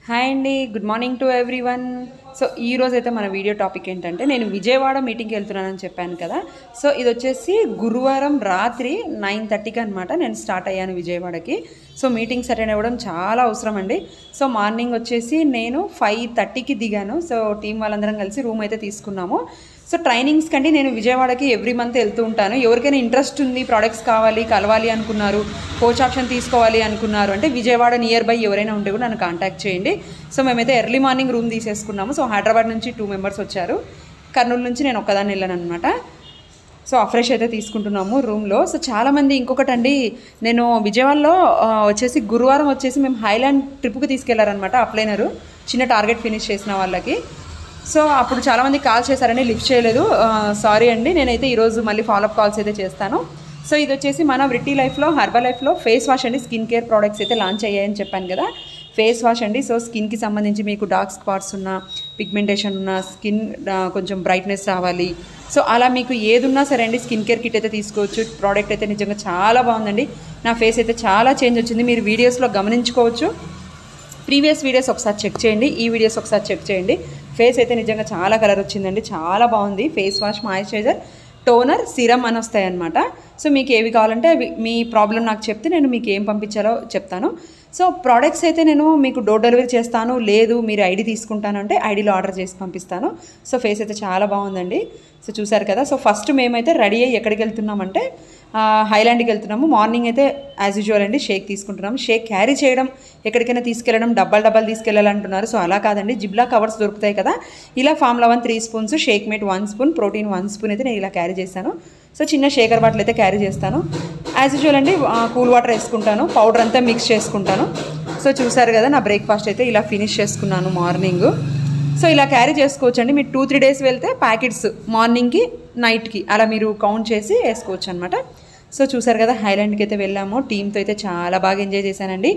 Hi అండి, good morning to everyone. So ఈ రోజు అయితే మన వీడియో టాపిక్ ఏంటంటే, నేను విజయవాడ మీటింగ్కి వెళ్తున్నానని చెప్పాను కదా. సో ఇది వచ్చేసి గురువారం రాత్రి 9:30కి అనమాట నేను స్టార్ట్ అయ్యాను విజయవాడకి. సో మీటింగ్స్ అటెండ్ అవ్వడం చాలా అవసరం అండి. సో మార్నింగ్ వచ్చేసి నేను 5:30కి దిగాను. సో టీం వాళ్ళందరం కలిసి రూమ్ అయితే తీసుకున్నాము. సో ట్రైనింగ్స్ కంటే నేను విజయవాడకి ఎవ్రీ మంత్ వెళ్తూ ఉంటాను. ఎవరికైనా ఇంట్రెస్ట్ ఉంది, ప్రోడక్ట్స్ కావాలి, కలవాలి అనుకున్నారు, కోచ్ ఆప్షన్ తీసుకోవాలి అనుకున్నారు అంటే విజయవాడ నియర్ బై ఎవరైనా ఉంటే కూడా నన్ను కాంటాక్ట్ చేయండి. సో మేమైతే ఎర్లీ మార్నింగ్ రూమ్ తీసేసుకున్నాము. సో హైదరాబాద్ నుంచి 2 మెంబర్స్ వచ్చారు, కర్నూలు నుంచి నేను ఒక్కదాన్ని వెళ్ళాను అనమాట. సో అఫ్రెష్ అయితే తీసుకుంటున్నాము రూమ్లో. సో చాలామంది ఇంకొకటి అండి, నేను విజయవాడలో వచ్చేసి గురువారం వచ్చేసి మేము హైలాండ్ ట్రిప్కి తీసుకెళ్లారనమాట. అప్లైనరు చిన్న టార్గెట్ ఫినిష్ చేసిన వాళ్ళకి. సో అప్పుడు చాలామంది కాల్ చేశారని లిఫ్ట్ చేయలేదు, సారీ అండి. నేనైతే ఈరోజు మళ్ళీ ఫాలోఅప్ కాల్స్ అయితే చేస్తాను. సో ఇది వచ్చేసి మన వ్రిట్టి లైఫ్లో హెర్బల్ లైఫ్లో ఫేస్ వాష్ అండి. స్కిన్ కేర్ ప్రోడక్ట్స్ అయితే లాంచ్ అయ్యాయని చెప్పాను కదా. ఫేస్ వాష్ అండి. సో స్కిన్కి సంబంధించి మీకు డార్క్ స్పాట్స్ ఉన్న, పిగ్మెంటేషన్ ఉన్న, స్కిన్ కొంచెం బ్రైట్నెస్ రావాలి, సో అలా మీకు ఏది ఉన్నా సరే అండి స్కిన్ కేర్ కిట్ అయితే తీసుకోవచ్చు. ప్రోడక్ట్ అయితే నిజంగా చాలా బాగుందండి. నా ఫేస్ అయితే చాలా చేంజ్ వచ్చింది, మీరు వీడియోస్లో గమనించుకోవచ్చు. ప్రీవియస్ వీడియోస్ ఒకసారి చెక్ చేయండి, ఈ వీడియోస్ ఒకసారి చెక్ చేయండి. ఫేస్ అయితే నిజంగా చాలా కలర్ వచ్చిందండి, చాలా బాగుంది. Face wash, moisturiser, toner, serum అని వస్తాయన్నమాట. సో మీకు ఏవి కావాలంటే అవి మీ ప్రాబ్లం నాకు చెప్తే నేను మీకు ఏం పంపించాలో చెప్తాను. సో ప్రోడక్ట్స్ అయితే నేను మీకు డోర్ డెలివరీ చేస్తాను, లేదు మీరు ఐడి తీసుకుంటాను అంటే ఐడీలో ఆర్డర్ చేసి పంపిస్తాను. సో ఫేస్ అయితే చాలా బాగుందండి. సో చూసారు కదా. సో ఫస్ట్ మేమైతే రెడీ అయ్యి ఎక్కడికి వెళ్తున్నామంటే హైలాండ్కి వెళ్తున్నాము. మార్నింగ్ అయితే యాజ్ యూజువల్ అండి షేక్ తీసుకుంటున్నాము. షేక్ క్యారీ చేయడం, ఎక్కడికైనా తీసుకెళ్ళడం, డబ్బాలు తీసుకెళ్ళాలంటున్నారు. సో అలా కాదండి, జిబ్లా కవర్స్ దొరుకుతాయి కదా, ఇలా formula 1 3 spoons, shake mate 1 spoon, protein 1 spoon అయితే నేను ఇలా క్యారీ చేస్తాను. సో చిన్న షేకర్ బాటిల్ అయితే క్యారీ చేస్తాను. యాజ్ యూజువల్ అండి కూల్ వాటర్ వేసుకుంటాను, పౌడర్ అంతా మిక్స్ చేసుకుంటాను. సో చూసారు కదా, నా బ్రేక్ఫాస్ట్ అయితే ఇలా ఫినిష్ చేసుకున్నాను మార్నింగ్. సో ఇలా క్యారీ చేసుకోవచ్చండి. మీరు 2 3 డేస్ వెళ్తే ప్యాకెట్స్ మార్నింగ్కి నైట్కి అలా మీరు కౌంట్ చేసి వేసుకోవచ్చు అనమాట. సో చూసారు కదా, హైలాండ్కి అయితే వెళ్ళాము. టీంతో అయితే చాలా బాగా ఎంజాయ్ చేశానండి.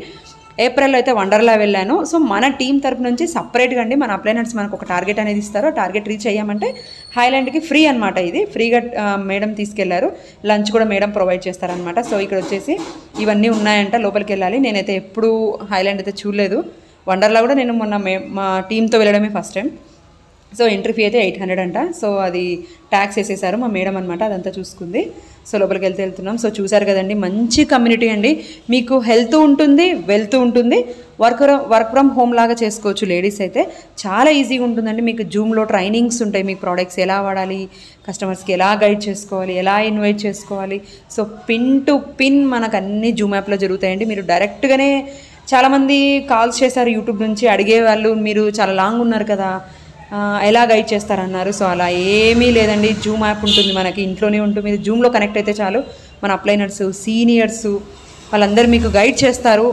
ఏప్రిల్లో అయితే వండర్లా వెళ్ళాను. సో మన టీం తరపు నుంచి సపరేట్గా అండి మన అప్లైనర్స్ మనకు ఒక టార్గెట్ అనేది ఇస్తారు. టార్గెట్ రీచ్ అయ్యామంటే హైలాండ్కి ఫ్రీ అనమాట. ఇది ఫ్రీగా మేడం తీసుకెళ్లారు. లంచ్ కూడా మేడం ప్రొవైడ్ చేస్తారనమాట. సో ఇక్కడ వచ్చేసి ఇవన్నీ ఉన్నాయంట, లోపలికి వెళ్ళాలి. నేనైతే ఎప్పుడు హైలాండ్ అయితే చూడలేదు. వండర్లా కూడా నేను మొన్న మా టీంతో వెళ్ళడమే first time. So entry fee అయితే 800 అంట. సో అది ట్యాక్స్ వేసేసారు మా మేడం అనమాట, అదంతా చూసుకుంది. సో లోపలికి వెళ్తున్నాం. సో చూసారు కదండి, మంచి కమ్యూనిటీ అండి. మీకు హెల్త్ ఉంటుంది, వెల్త్ ఉంటుంది, వర్క్ ఫ్రమ్ హోమ్ లాగా చేసుకోవచ్చు. లేడీస్ అయితే చాలా ఈజీగా ఉంటుందండి. మీకు జూమ్లో ట్రైనింగ్స్ ఉంటాయి, మీకు ప్రోడక్ట్స్ ఎలా వాడాలి, కస్టమర్స్కి ఎలా గైడ్ చేసుకోవాలి, ఎలా ఇన్వైట్ చేసుకోవాలి. సో పిన్ టు పిన్ మనకు అన్ని జూమ్ యాప్లో జరుగుతాయండి. మీరు డైరెక్ట్గానే చాలామంది కాల్స్ చేశారు యూట్యూబ్ నుంచి, అడిగేవాళ్ళు మీరు చాలా లాంగ్ ఉన్నారు కదా, ఎలా గైడ్ చేస్తారన్నారు. సో అలా ఏమీ లేదండి, జూమ్ యాప్ ఉంటుంది మనకి, ఇంట్లోనే ఉంటుంది. మీరు జూమ్లో కనెక్ట్ అయితే చాలు, మన అప్లైనర్స్, సీనియర్స్ వాళ్ళందరూ మీకు గైడ్ చేస్తారు.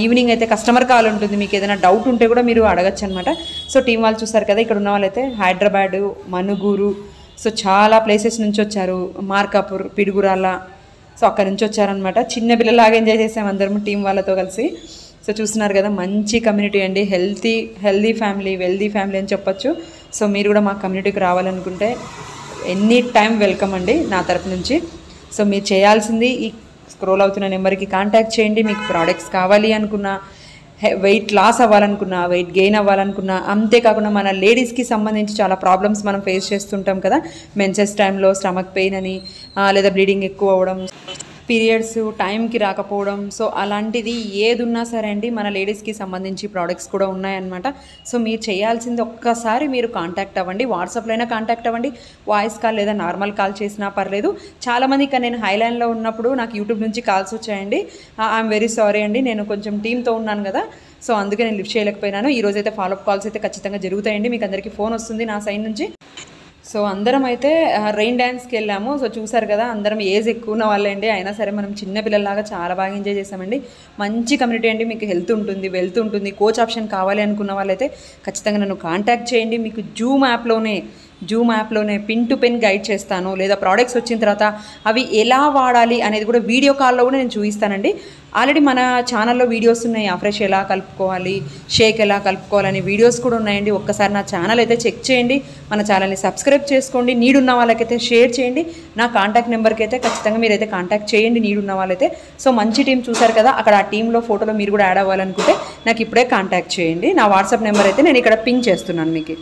ఈవినింగ్ అయితే కస్టమర్ కాల్ ఉంటుంది, మీకు ఏదైనా డౌట్ ఉంటే కూడా మీరు అడగచ్చు అనమాట. సో టీం వాళ్ళు చూస్తారు కదా, ఇక్కడ ఉన్న వాళ్ళైతే హైదరాబాదు, మనుగూరు, సో చాలా ప్లేసెస్ నుంచి వచ్చారు, మార్కాపూర్, పిడుగురాళ్ళ, సో అక్కడ నుంచి వచ్చారనమాట. చిన్న పిల్లలాగా ఎంజాయ్ చేసాము అందరం టీం వాళ్ళతో కలిసి. సో చూస్తున్నారు కదా, మంచి కమ్యూనిటీ అండి. హెల్దీ ఫ్యామిలీ, వెల్దీ ఫ్యామిలీ అని చెప్పొచ్చు. సో మీరు కూడా మా కమ్యూనిటీకి రావాలనుకుంటే ఎనీ టైం వెల్కమ్ అండి నా తరపు నుంచి. సో మీరు చేయాల్సింది ఈ స్క్రోల్ అవుతున్న నెంబర్కి కాంటాక్ట్ చేయండి. మీకు ప్రోడక్ట్స్ కావాలి అనుకున్నా, వెయిట్ లాస్ అవ్వాలనుకున్నా, వెయిట్ గెయిన్ అవ్వాలనుకున్నా, అంతేకాకుండా మన లేడీస్కి సంబంధించి చాలా ప్రాబ్లమ్స్ మనం ఫేస్ చేస్తుంటాం కదా, మెన్సెస్ టైంలో స్టమక్ పెయిన్ అని, లేదా బ్లీడింగ్ ఎక్కువ అవ్వడం, పీరియడ్స్ టైంకి రాకపోవడం, సో అలాంటిది ఏది ఉన్నా సరే అండి మన లేడీస్కి సంబంధించి ప్రోడక్ట్స్ కూడా ఉన్నాయన్నమాట. సో మీరు చేయాల్సింది ఒక్కసారి మీరు కాంటాక్ట్ అవ్వండి, వాట్సాప్లో అయినా కాంటాక్ట్ అవ్వండి, వాయిస్ కాల్ లేదా నార్మల్ కాల్ చేసినా పర్లేదు. చాలామంది ఇక్కడ నేను హైలాండ్లో ఉన్నప్పుడు నాకు యూట్యూబ్ నుంచి కాల్స్ వచ్చాయండి. ఐఎమ్ వెరీ సారీ అండి, నేను కొంచెం టీంతో ఉన్నాను కదా, సో అందుకే నేను లిఫ్ట్ చేయలేకపోయినాను. ఈరోజైతే ఫాలోఅప్ కాల్స్ అయితే ఖచ్చితంగా జరుగుతాయండి, మీకు అందరికీ ఫోన్ వస్తుంది నా సైడ్ నుంచి. సో అందరం అయితే రెయిన్ డ్యాన్స్కి వెళ్ళాము. సో చూసారు కదా, అందరం ఏజ్ ఎక్కువ ఉన్న వాళ్ళండి, అయినా సరే మనం చిన్న పిల్లల్లాగా చాలా బాగా ఎంజాయ్ చేసామండి. మంచి కమ్యూనిటీ అండి, మీకు హెల్త్ ఉంటుంది, వెల్త్ ఉంటుంది. కోచ్ ఆప్షన్ కావాలి అనుకున్న వాళ్ళైతే ఖచ్చితంగా నన్ను కాంటాక్ట్ చేయండి. మీకు జూమ్ యాప్లోనే జూమ్ యాప్లోనే పిన్ టు పిన్ గైడ్ చేస్తాను, లేదా ప్రోడక్ట్స్ వచ్చిన తర్వాత అవి ఎలా వాడాలి అనేది కూడా వీడియో కాల్లో కూడా నేను చూపిస్తానండి. ఆల్రెడీ మన ఛానల్లో వీడియోస్ ఉన్నాయి, అఫ్రెష్ ఎలా కలుపుకోవాలి, షేక్ ఎలా కలుపుకోవాలని వీడియోస్ కూడా ఉన్నాయండి. ఒక్కసారి నా ఛానల్ అయితే చెక్ చేయండి, మన ఛానల్ని సబ్స్క్రైబ్ చేసుకోండి, నీడున్న వాళ్ళకైతే షేర్ చేయండి. నా కాంటాక్ట్ నెంబర్కి అయితే ఖచ్చితంగా మీరైతే కాంటాక్ట్ చేయండి నీడున్న వాళ్ళైతే. సో మంచి టీం చూసారు కదా, అక్కడ ఆ టీంలో ఫోటోలో మీరు కూడా యాడ్ అవ్వాలనుకుంటే నాకు ఇప్పుడే కాంటాక్ట్ చేయండి. నా వాట్సాప్ నెంబర్ అయితే నేను ఇక్కడ పింక్ చేస్తున్నాను మీకు.